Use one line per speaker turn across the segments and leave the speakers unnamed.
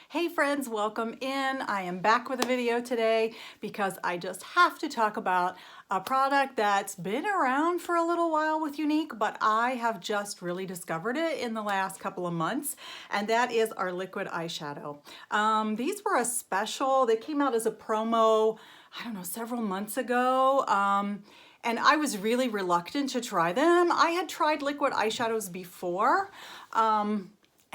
Hey friends, welcome in. I am back with a video today because I just have to talk about a product that's been around for a little while with Younique, but I have just really discovered it in the last couple of months, and that is our liquid eyeshadow. These were a special, they came out as a promo, I don't know, several months ago. And I was really reluctant to try them. I had tried liquid eyeshadows before,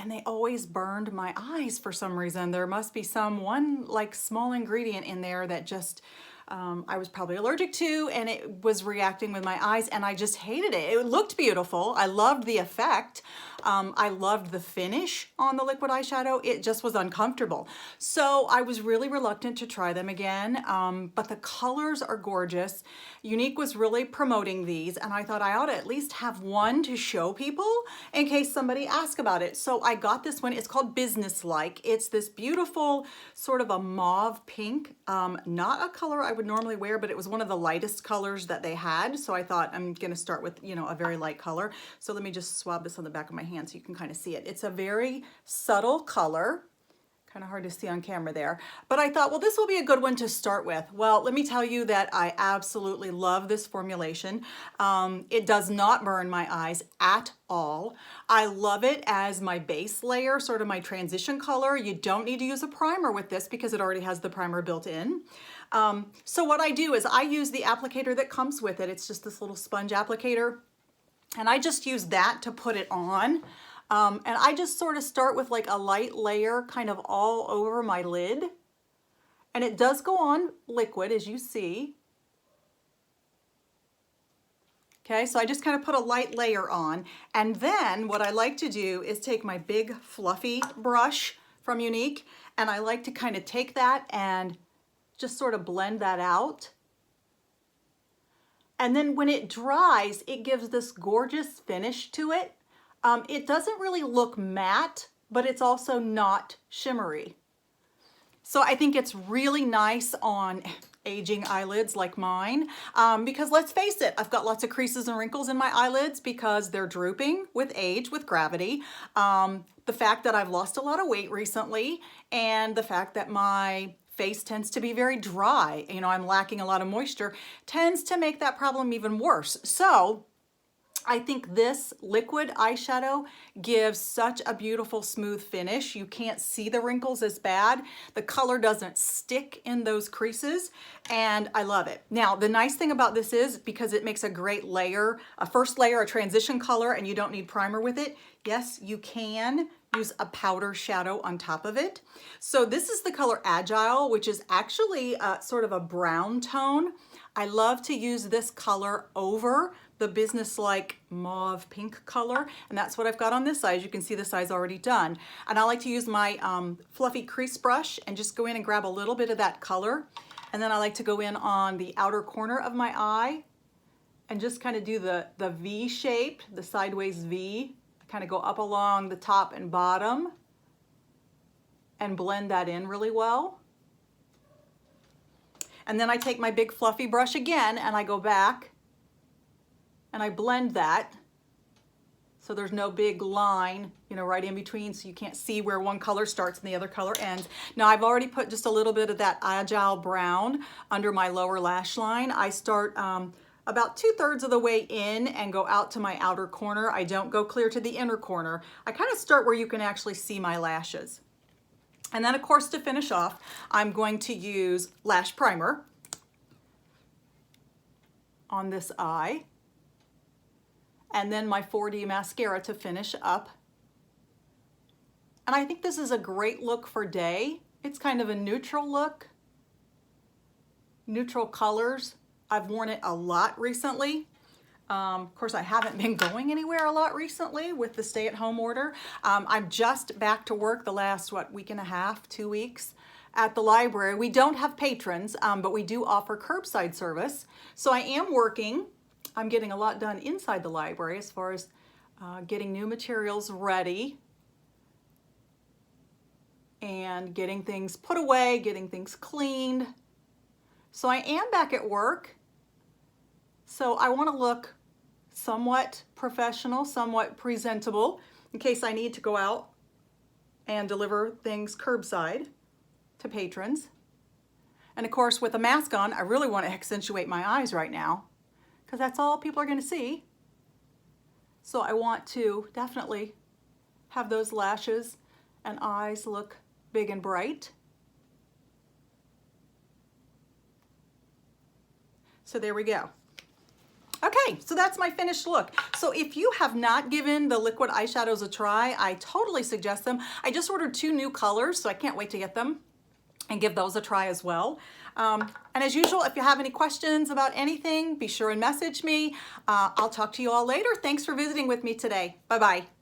and they always burned my eyes for some reason. There must be one like small ingredient in there that just I was probably allergic to, and it was reacting with my eyes, and I just hated it. It looked beautiful. I loved the effect. I loved the finish on the liquid eyeshadow. It just was uncomfortable. So I was really reluctant to try them again, but the colors are gorgeous. Younique was really promoting these, and I thought I ought to at least have one to show people in case somebody asks about it. So I got this one. It's called Businesslike. It's this beautiful sort of a mauve pink, not a color I would normally wear, but it was one of the lightest colors that they had. So I thought I'm gonna start with, a very light color. So let me just swab this on the back of my hand so you can kind of see it. It's a very subtle color. Kind of hard to see on camera there, but I thought, well, this will be a good one to start with. Well, let me tell you that I absolutely love this formulation. It does not burn my eyes at all. I love it as my base layer, sort of my transition color. You don't need to use a primer with this because it already has the primer built in. So what I do is I use the applicator that comes with it. It's just this little sponge applicator, and I just use that to put it on. And I just sort of start with like a light layer kind of all over my lid. And it does go on liquid, as you see. Okay, so I just kind of put a light layer on. And then what I like to do is take my big fluffy brush from Younique, and I like to kind of take that and just sort of blend that out. And then when it dries, it gives this gorgeous finish to it. It doesn't really look matte, but it's also not shimmery. So I think it's really nice on aging eyelids like mine, because let's face it, I've got lots of creases and wrinkles in my eyelids because they're drooping with age, with gravity. The fact that I've lost a lot of weight recently, and the fact that my face tends to be very dry, I'm lacking a lot of moisture, tends to make that problem even worse. So I think this liquid eyeshadow gives such a beautiful smooth finish. You can't see the wrinkles as bad. The color doesn't stick in those creases, and I love it. Now, the nice thing about this is because it makes a great layer, a first layer, a transition color, and you don't need primer with it. Yes, you can use a powder shadow on top of it. So this is the color Agile, which is actually sort of a brown tone. I love to use this color over the Businesslike mauve pink color, and that's what I've got on this side. You can see the side's already done. And I like to use my fluffy crease brush and just go in and grab a little bit of that color. And then I like to go in on the outer corner of my eye and just kind of do the V shape, the sideways V. Kind of go up along the top and bottom and blend that in really well. And then I take my big fluffy brush again and I go back and I blend that so there's no big line, right in between, so you can't see where one color starts and the other color ends. Now I've already put just a little bit of that Agile brown under my lower lash line. I start about 2/3 of the way in and go out to my outer corner. I don't go clear to the inner corner. I kind of start where you can actually see my lashes. And then of course, to finish off, I'm going to use lash primer on this eye, and then my 4D mascara to finish up. And I think this is a great look for day. It's kind of a neutral look, neutral colors. I've worn it a lot recently. Of course, I haven't been going anywhere a lot recently with the stay-at-home order. I'm just back to work the last, week and a half, 2 weeks at the library. We don't have patrons, but we do offer curbside service. So I am working. I'm getting a lot done inside the library as far as getting new materials ready and getting things put away, getting things cleaned. So I am back at work. So I want to look somewhat professional, somewhat presentable in case I need to go out and deliver things curbside to patrons. And of course, with a mask on, I really want to accentuate my eyes right now because that's all people are going to see. So I want to definitely have those lashes and eyes look big and bright. So there we go. Okay, so that's my finished look. So if you have not given the liquid eyeshadows a try, I totally suggest them. I just ordered 2 new colors, so I can't wait to get them and give those a try as well. And as usual, if you have any questions about anything, be sure and message me. I'll talk to you all later. Thanks for visiting with me today. Bye-bye.